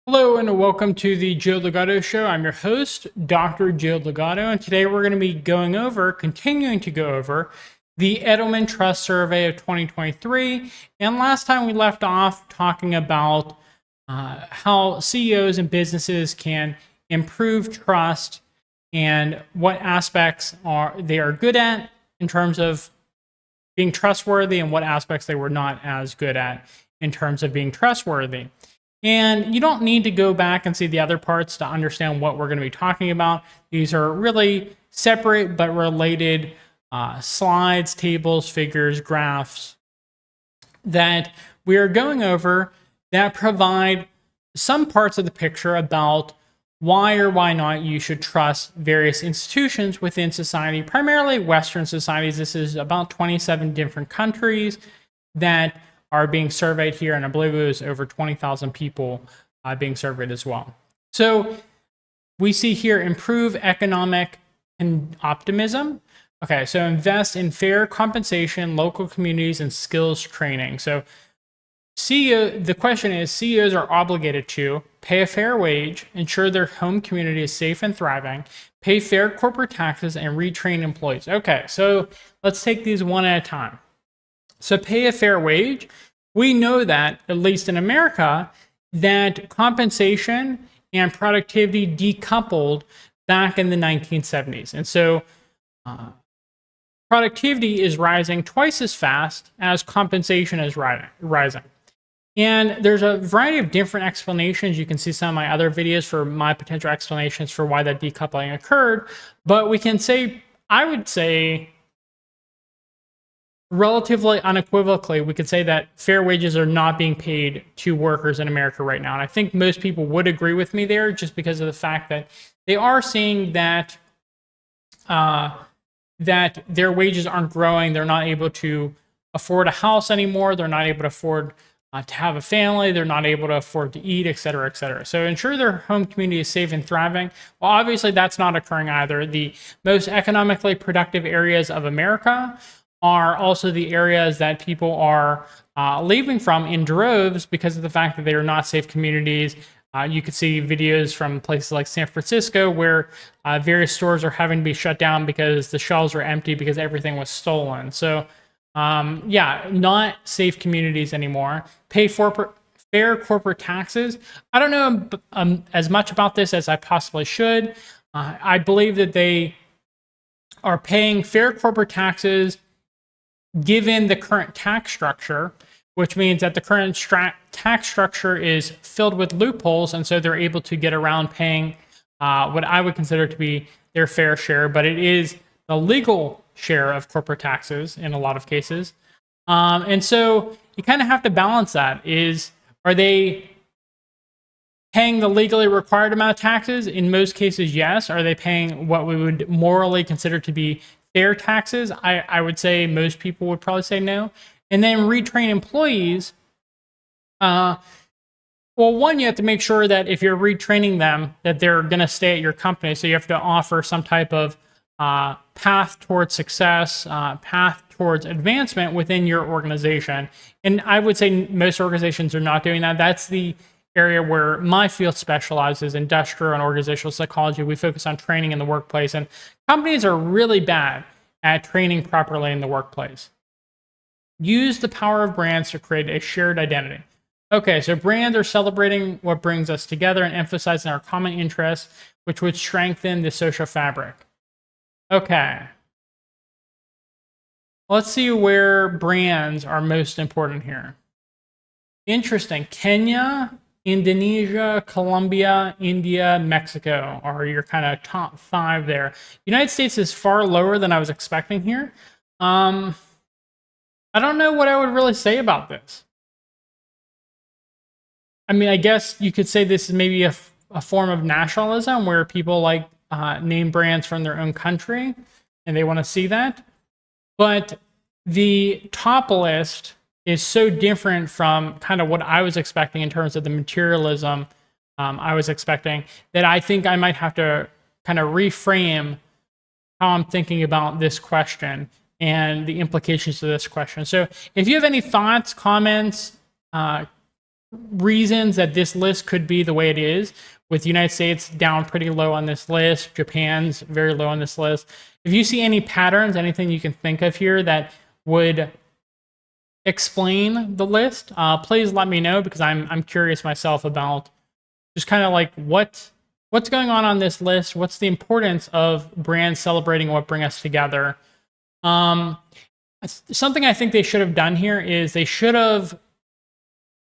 Hello and welcome to the Joe Ligato Show. I'm your host, Dr. Joe Ligato, and today we're going to be continuing to go over the Edelman Trust Survey of 2023. And last time we left off talking about how CEOs and businesses can improve trust and what aspects they are good at in terms of being trustworthy and what aspects they were not as good at in terms of being trustworthy. And you don't need to go back and see the other parts to understand what we're going to be talking about. These are really separate but related slides, tables, figures, graphs that we are going over that provide some parts of the picture about why or why not you should trust various institutions within society, primarily Western societies. This is about 27 different countries that are being surveyed here, and I believe it was over 20,000 people being surveyed as well. So we see here improve economic optimism. Okay, so invest in fair compensation, local communities, and skills training. So the question is, CEOs are obligated to pay a fair wage, ensure their home community is safe and thriving, pay fair corporate taxes, and retrain employees. Okay, so let's take these one at a time. So pay a fair wage. We know that, at least in America, that compensation and productivity decoupled back in the 1970s. And so productivity is rising twice as fast as compensation is rising. And there's a variety of different explanations. You can see some of my other videos for my potential explanations for why that decoupling occurred. But we can say, I would say, relatively unequivocally, we could say that fair wages are not being paid to workers in America right now. And I think most people would agree with me there, just because of the fact that they are seeing that that their wages aren't growing. They're not able to afford a house anymore. They're not able to afford to have a family. They're not able to afford to eat, et cetera, et cetera. So ensure their home community is safe and thriving. Well, obviously that's not occurring either. The most economically productive areas of America are also the areas that people are leaving from in droves because of the fact that they are not safe communities. You could see videos from places like San Francisco where various stores are having to be shut down because the shelves are empty because everything was stolen. So yeah, not safe communities anymore. Pay for fair corporate taxes. I don't know as much about this as I possibly should. I believe that they are paying fair corporate taxes given the current tax structure, which means that the current tax structure is filled with loopholes, and so they're able to get around paying what I would consider to be their fair share, but it is the legal share of corporate taxes in a lot of cases. And so you kind of have to balance that. Are they paying the legally required amount of taxes? In most cases, yes. Are they paying what we would morally consider to be fair taxes? I would say most people would probably say no. And then retrain employees. Well, one, you have to make sure that if you're retraining them, that they're going to stay at your company. So you have to offer some type of path towards success, path towards advancement within your organization. And I would say most organizations are not doing that. That's the area where my field specializes, industrial and organizational psychology. We focus on training in the workplace, and companies are really bad at training properly in the workplace. Use the power of brands to create a shared identity. Okay, so brands are celebrating what brings us together and emphasizing our common interests, which would strengthen the social fabric. Okay. Let's see where brands are most important here. Interesting. Kenya, Indonesia, Colombia, India, Mexico are your kind of top 5 there. United States is far lower than I was expecting here. I don't know what I would really say about this. I mean, I guess you could say this is maybe a form of nationalism where people like name brands from their own country and they want to see that. But the top list is so different from kind of what I was expecting in terms of the materialism I was expecting, that I think I might have to kind of reframe how I'm thinking about this question and the implications of this question. So if you have any thoughts, comments, reasons that this list could be the way it is, with the United States down pretty low on this list, Japan's very low on this list. If you see any patterns, anything you can think of here that would explain the list, please let me know, because I'm curious myself about just kind of like what's going on this list. What's the importance of brands celebrating what bring us together? Something I think they should have done here is they should have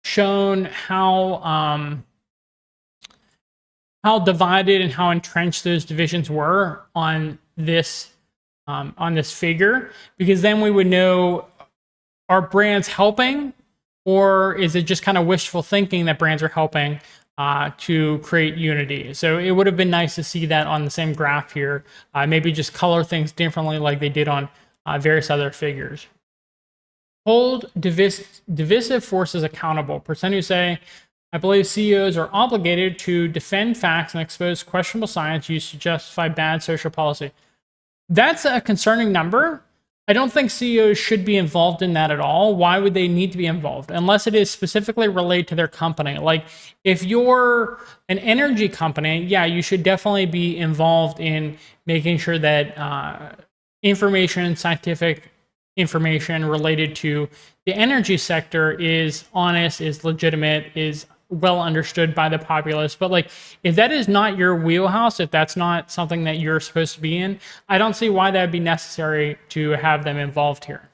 shown how divided and how entrenched those divisions were on this figure, because then we would know, are brands helping, or is it just kind of wishful thinking that brands are helping to create unity? So it would have been nice to see that on the same graph here. Maybe just color things differently like they did on various other figures. Hold divisive forces accountable. Percent who say, I believe CEOs are obligated to defend facts and expose questionable science used to justify bad social policy. That's a concerning number. I don't think CEOs should be involved in that at all. Why would they need to be involved? Unless it is specifically related to their company. Like if you're an energy company, yeah, you should definitely be involved in making sure that information, scientific information related to the energy sector is honest, is legitimate, is well understood by the populace. But like, if that is not your wheelhouse, if that's not something that you're supposed to be in, I don't see why that would be necessary to have them involved here.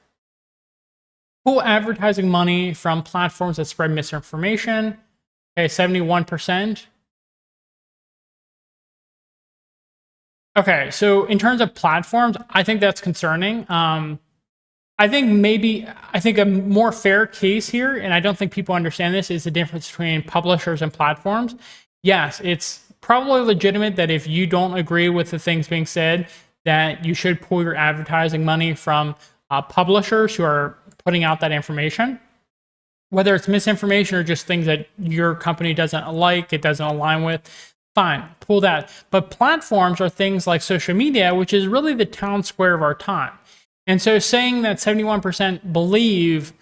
Pull advertising money from platforms that spread misinformation. Okay, 71%. Okay, so in terms of platforms, I think that's concerning. I think a more fair case here, and I don't think people understand this, is the difference between publishers and platforms. Yes, it's probably legitimate that if you don't agree with the things being said, that you should pull your advertising money from publishers who are putting out that information. Whether it's misinformation or just things that your company doesn't like, it doesn't align with, fine, pull that. But platforms are things like social media, which is really the town square of our time. And so saying that 71% believe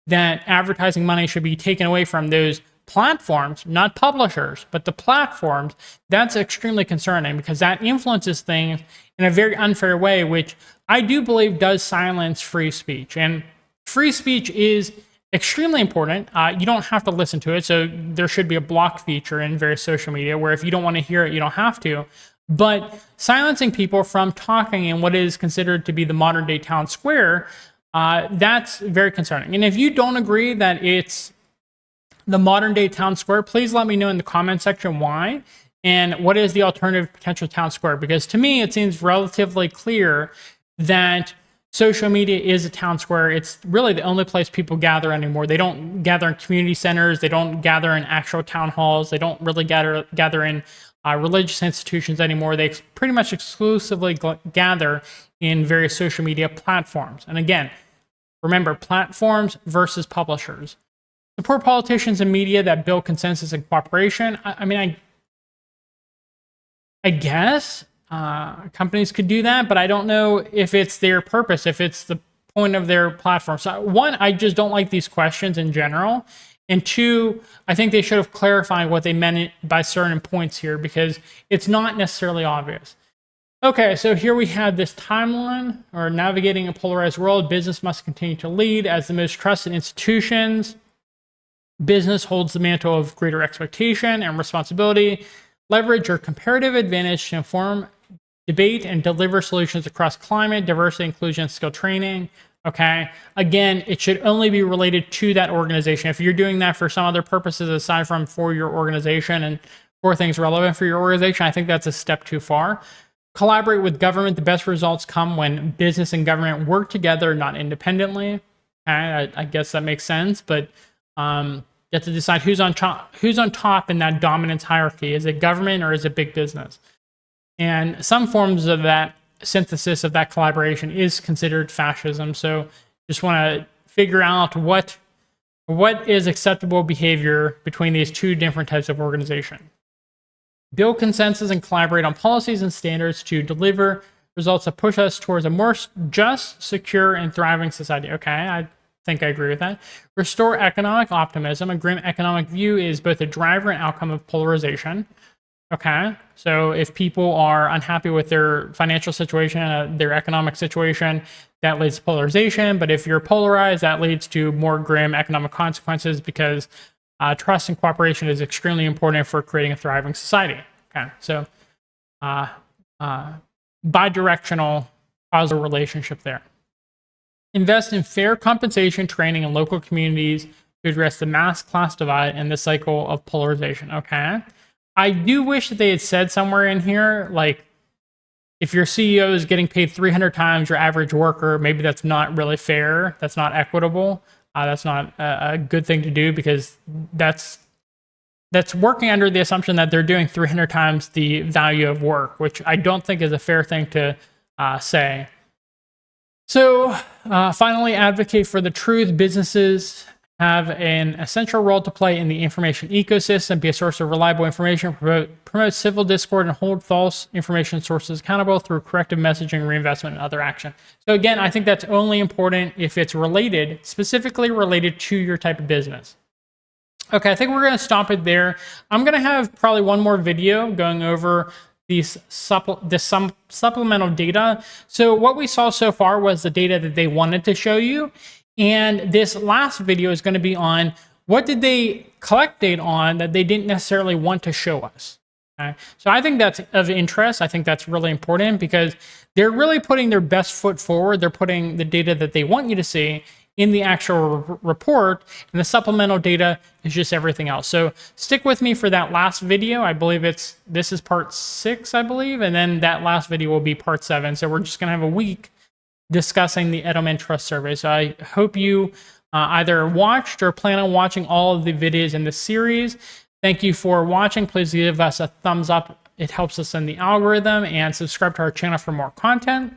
that advertising money should be taken away from those platforms, not publishers, but the platforms, that's extremely concerning, because that influences things in a very unfair way, which I do believe does silence free speech. And free speech is extremely important. You don't have to listen to it. So there should be a block feature in various social media where if you don't want to hear it, you don't have to. But silencing people from talking in what is considered to be the modern day town square, that's very concerning. And if you don't agree that it's the modern day town square, please let me know in the comment section why, and what is the alternative potential town square. Because to me, it seems relatively clear that social media is a town square. It's really the only place people gather anymore. They don't gather in community centers. They don't gather in actual town halls. They don't really gather in religious institutions anymore. They pretty much exclusively gather in various social media platforms. And again, remember, platforms versus publishers. Support politicians and media that build consensus and cooperation. I guess companies could do that, but I don't know if it's their purpose, if it's the point of their platform. So one, I just don't like these questions in general. And two, I think they should have clarified what they meant by certain points here, because it's not necessarily obvious. Okay, so here we have this timeline, or navigating a polarized world. Business must continue to lead as the most trusted institutions. Business holds the mantle of greater expectation and responsibility. Leverage your comparative advantage to inform, debate, and deliver solutions across climate, diversity, inclusion, and skill training. Okay, again, it should only be related to that organization. If you're doing that for some other purposes aside from for your organization and for things relevant for your organization, I think that's a step too far. Collaborate with government. The best results come when business and government work together, not independently. Okay, I guess that makes sense, but you have to decide who's on top in that dominance hierarchy. Is it government or is it big business? And some forms of that synthesis of that collaboration is considered fascism. So just want to figure out what is acceptable behavior between these two different types of organization. Build consensus and collaborate on policies and standards to deliver results that push us towards a more just, secure, and thriving society. Okay, think I agree with that. Restore economic optimism. A grim economic view is both a driver and outcome of polarization. Okay, so if people are unhappy with their financial situation, their economic situation, that leads to polarization. But if you're polarized, that leads to more grim economic consequences, because trust and cooperation is extremely important for creating a thriving society. Okay, so bidirectional causal relationship there. Invest in fair compensation, training, and local communities to address the mass class divide and the cycle of polarization. Okay. I do wish that they had said somewhere in here, like, if your CEO is getting paid 300 times your average worker, maybe that's not really fair. That's not equitable. That's not a good thing to do, because that's working under the assumption that they're doing 300 times the value of work, which I don't think is a fair thing to say. So finally, advocate for the truth. Businesses have an essential role to play in the information ecosystem, be a source of reliable information, promote civil discord, and hold false information sources accountable through corrective messaging, reinvestment, and other action. So again, I think that's only important if it's related, specifically related to your type of business. Okay, I think we're going to stop it there. I'm going to have probably one more video going over this supplemental data. So what we saw so far was the data that they wanted to show you. And this last video is going to be on what did they collect data on that they didn't necessarily want to show us. Okay? So I think that's of interest. I think that's really important, because they're really putting their best foot forward. They're putting the data that they want you to see in the actual report, and the supplemental data is just everything else. So stick with me for that last video. I believe this is part 6, I believe, and then that last video will be part 7. So we're just going to have a week discussing the Edelman Trust Survey. So I hope you either watched or plan on watching all of the videos in this series. Thank you for watching. Please give us a thumbs up. It helps us in the algorithm, and subscribe to our channel for more content.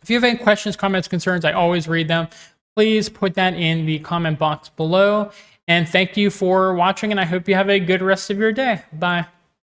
If you have any questions, comments, concerns, I always read them. Please put that in the comment box below. And thank you for watching, and I hope you have a good rest of your day. Bye.